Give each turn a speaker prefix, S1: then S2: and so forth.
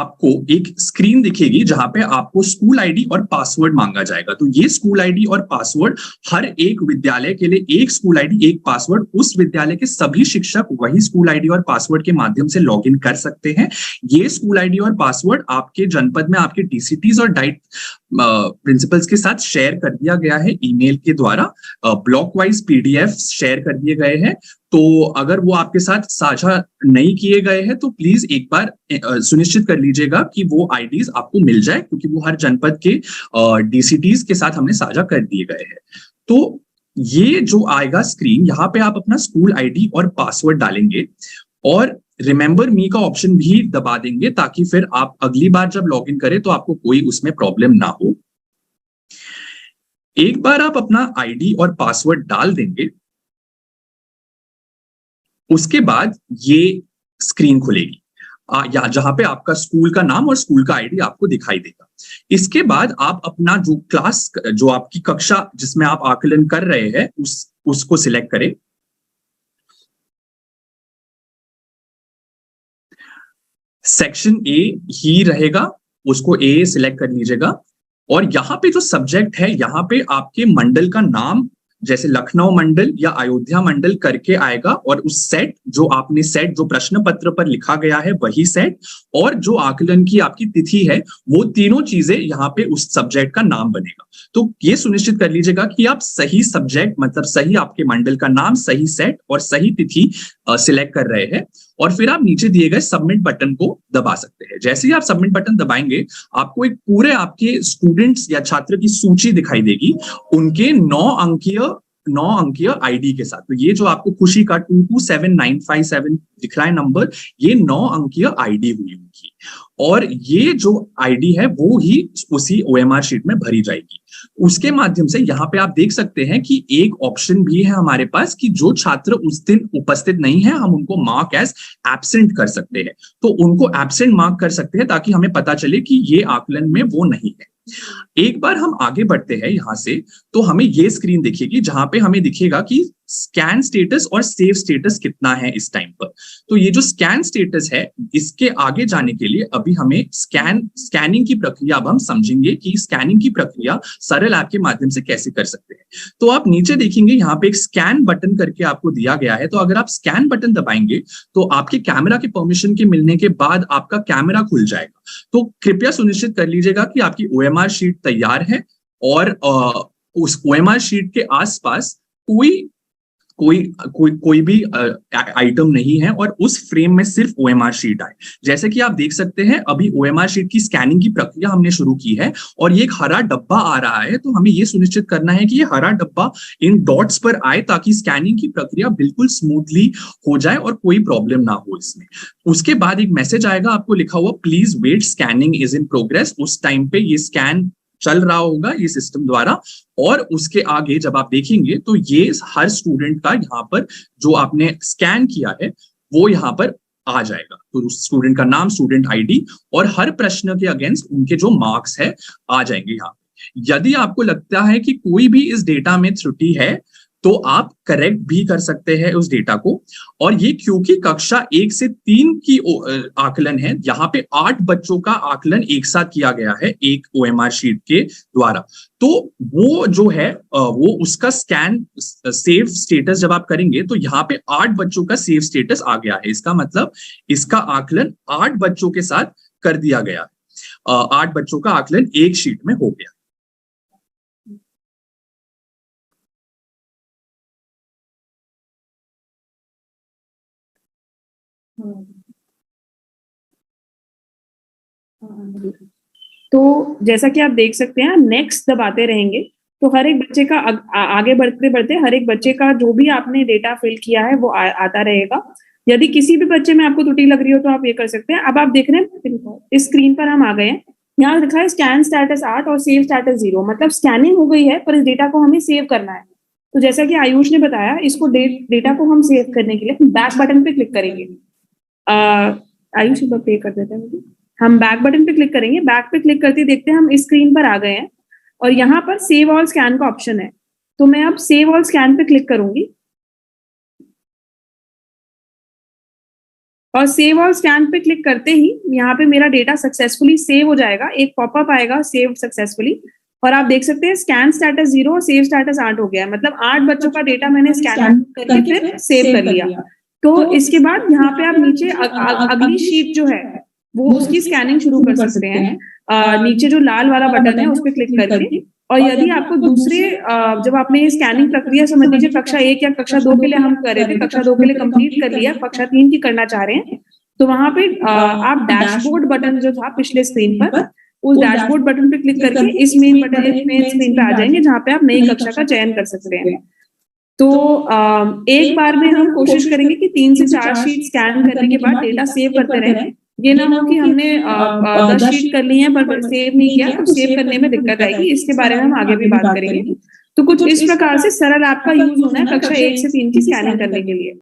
S1: आपको एक स्क्रीन दिखेगी जहां पे आपको स्कूल आईडी और पासवर्ड मांगा जाएगा। तो ये स्कूल आईडी और पासवर्ड हर एक विद्यालय के लिए, एक स्कूल आईडी एक पासवर्ड, उस विद्यालय के सभी शिक्षक वही स्कूल आईडी और पासवर्ड के माध्यम से लॉगिन कर सकते हैं। ये स्कूल आईडी और पासवर्ड आपके जनपद में आपके डीसीटीज और डाइट प्रिंसिपल्स के साथ शेयर कर दिया गया है ईमेल के द्वारा। ब्लॉक वाइज पीडीएफ शेयर कर दिए गए हैं। तो अगर वो आपके साथ साझा नहीं किए गए हैं तो प्लीज एक बार सुनिश्चित कर लीजिएगा कि वो आईडीज आपको मिल जाए, क्योंकि वो हर जनपद के डीसीटीज के साथ हमने साझा कर दिए गए हैं। तो ये जो आएगा स्क्रीन, यहाँ पे आप अपना स्कूल आईडी और पासवर्ड डालेंगे और रिमेंबर मी का ऑप्शन भी दबा देंगे, ताकि फिर आप अगली बार जब लॉगिन करें तो आपको कोई उसमें प्रॉब्लम ना हो। एक बार आप अपना आईडी और पासवर्ड डाल देंगे, उसके बाद ये स्क्रीन खुलेगी या जहां पे आपका स्कूल का नाम और स्कूल का आईडी आपको दिखाई देगा। इसके बाद आप अपना जो क्लास, जो आपकी कक्षा जिसमें आप आकलन कर रहे हैं, उसको सिलेक्ट करें। सेक्शन ए ही रहेगा, उसको ए सिलेक्ट कर लीजिएगा। और यहाँ पे जो सब्जेक्ट है, यहाँ पे आपके मंडल का नाम, जैसे लखनऊ मंडल या अयोध्या मंडल करके आएगा, और उस सेट जो आपने सेट जो प्रश्न पत्र पर लिखा गया है वही सेट, और जो आकलन की आपकी तिथि है, वो तीनों चीजें यहाँ पे उस सब्जेक्ट का नाम बनेगा। तो ये सुनिश्चित कर लीजिएगा कि आप सही सब्जेक्ट, मतलब सही आपके मंडल का नाम, सही सेट और सही तिथि सिलेक्ट कर रहे हैं। और फिर आप नीचे दिए गए सबमिट बटन को दबा सकते हैं। जैसे ही आप सबमिट बटन दबाएंगे, आपको एक पूरे आपके स्टूडेंट्स या छात्र की सूची दिखाई देगी, उनके 9 अंकीय आईडी के साथ। तो ये जो आपको खुशी का 227957 दिख रहा है नंबर, ये 9 अंकीय आईडी हुई उनकी, और ये जो आईडी है वो ही उसी ओएमआर शीट में भरी जाएगी। उसके माध्यम से यहाँ पे आप देख सकते हैं कि एक ऑप्शन भी है हमारे पास कि जो छात्र उस दिन उपस्थित नहीं है, हम उनको मार्क एज एब्सेंट कर सकते हैं। तो उनको एब्सेंट मार्क कर सकते हैं ताकि हमें पता चले कि ये आकलन में वो नहीं है। एक बार हम आगे बढ़ते हैं यहां से, तो हमें ये स्क्रीन दिखेगी जहां पे हमें दिखेगा कि स्कैन स्टेटस और सेव स्टेटस कितना है इस टाइम पर। तो ये जो स्कैन स्टेटस है, इसके आगे जाने के लिए अभी हमें स्कैनिंग की प्रक्रिया, अब हम समझेंगे कि स्कैनिंग की प्रक्रिया सरल ऐप के माध्यम से कैसे कर सकते हैं। तो आप नीचे देखेंगे यहाँ पे एक स्कैन बटन करके आपको दिया गया है। तो अगर आप स्कैन बटन दबाएंगे तो आपके कैमरा के परमिशन के मिलने के बाद आपका कैमरा खुल जाएगा। तो कृपया सुनिश्चित कर लीजिएगा कि आपकी ओएमआर शीट तैयार है और उस ओएमआर शीट के आसपास कोई भी आइटम नहीं है, और उस फ्रेम में सिर्फ ओएमआर शीट आए। जैसे कि आप देख सकते हैं, अभी ओएमआर शीट की स्कैनिंग की प्रक्रिया हमने शुरू की है और ये एक हरा डब्बा आ रहा है। तो हमें ये सुनिश्चित करना है कि ये हरा डब्बा इन डॉट्स पर आए, ताकि स्कैनिंग की प्रक्रिया बिल्कुल स्मूथली हो जाए और कोई प्रॉब्लम ना हो इसमें। उसके बाद एक मैसेज आएगा आपको लिखा हुआ, please wait, scanning is in progress. उस टाइम पे ये स्कैन चल रहा होगा ये सिस्टम द्वारा, और उसके आगे जब आप देखेंगे तो ये हर स्टूडेंट का यहाँ पर जो आपने स्कैन किया है वो यहाँ पर आ जाएगा। तो स्टूडेंट का नाम, स्टूडेंट आईडी और हर प्रश्न के अगेंस्ट उनके जो मार्क्स है आ जाएंगे यहाँ पे। यदि आपको लगता है कि कोई भी इस डेटा में त्रुटि है तो आप करेक्ट भी कर सकते हैं उस डेटा को। और ये क्योंकि कक्षा 1 से 3 की आकलन है, यहाँ पे 8 बच्चों का आकलन एक साथ किया गया है एक ओएमआर शीट के द्वारा। तो वो जो है वो उसका स्कैन सेव स्टेटस जब आप करेंगे तो यहाँ पे 8 बच्चों का सेव स्टेटस आ गया है। इसका मतलब इसका आकलन 8 बच्चों के साथ कर दिया गया है। 8 बच्चों का आकलन एक शीट में हो गया।
S2: तो जैसा कि आप देख सकते हैं, नेक्स्ट दबाते रहेंगे तो हर एक बच्चे का आगे बढ़ते बढ़ते हर एक बच्चे का जो भी आपने डेटा फिल किया है वो आता रहेगा। यदि किसी भी बच्चे में आपको त्रुटि लग रही हो तो आप ये कर सकते हैं। अब आप देख रहे हैं इस स्क्रीन पर हम आ गए हैं, यहाँ लिखा है स्कैन स्टेटस 8 और सेव स्टेटस 0, मतलब स्कैनिंग हो गई है पर इस डेटा को हमें सेव करना है। तो जैसा कि आयुष ने बताया, इसको डेटा को हम सेव करने के लिए बैक बटन पे क्लिक करेंगे। आयुष एक बार पे कर देते हैं मुझे। हम बैक बटन पे क्लिक करेंगे। बैक पे क्लिक करते देखते हैं हम इस स्क्रीन पर आ गए हैं और यहाँ पर सेव ऑल स्कैन का ऑप्शन है। तो मैं अब सेव ऑल स्कैन पे क्लिक करूंगी और सेव और स्कैन पे क्लिक करते ही यहाँ पे मेरा डेटा सक्सेसफुली सेव हो जाएगा, एक पॉपअप आएगा सेव सक्सेसफुली, और आप देख सकते हैं स्कैन स्टेटस 0 और सेव स्टेटस 8 हो गया है, मतलब 8 बच्चों का डेटा मैंने स्कैन करके फिर सेव कर लिया। तो इसके बाद यहाँ पे आप नीचे अगली शीट जो है वो उसकी स्कैनिंग शुरू कर सकते हैं। नीचे जो लाल वाला बटन है उस पर क्लिक करके, और यदि आपको दूसरे जब आपने ये स्कैनिंग प्रक्रिया समझ लीजिए कक्षा 1 या कक्षा 2 के लिए हम कर रहे थे, कक्षा 2 के लिए कंप्लीट कर लिया, कक्षा 3 की करना चाह रहे हैं, तो वहां पे आप डैशबोर्ड बटन जो था पिछले स्क्रीन पर, उस डैशबोर्ड बटन पे क्लिक करके इस मेन स्क्रीन पे आ जाएंगे जहाँ पे आप नई कक्षा का चयन कर सकते हैं। तो एक बार में हम कोशिश करेंगे कि 3 से 4 शीट स्कैन करने के बाद डेटा सेव करते रहें। ये ना हो कि हमने 10 शीट कर ली है पर सेव नहीं किया, तो सेव करने में दिक्कत आएगी, इसके बारे में हम आगे भी बात करेंगे। तो कुछ इस प्रकार से सरल ऐप का यूज होना है कक्षा 1 से 3 की स्कैनिंग करने के लिए।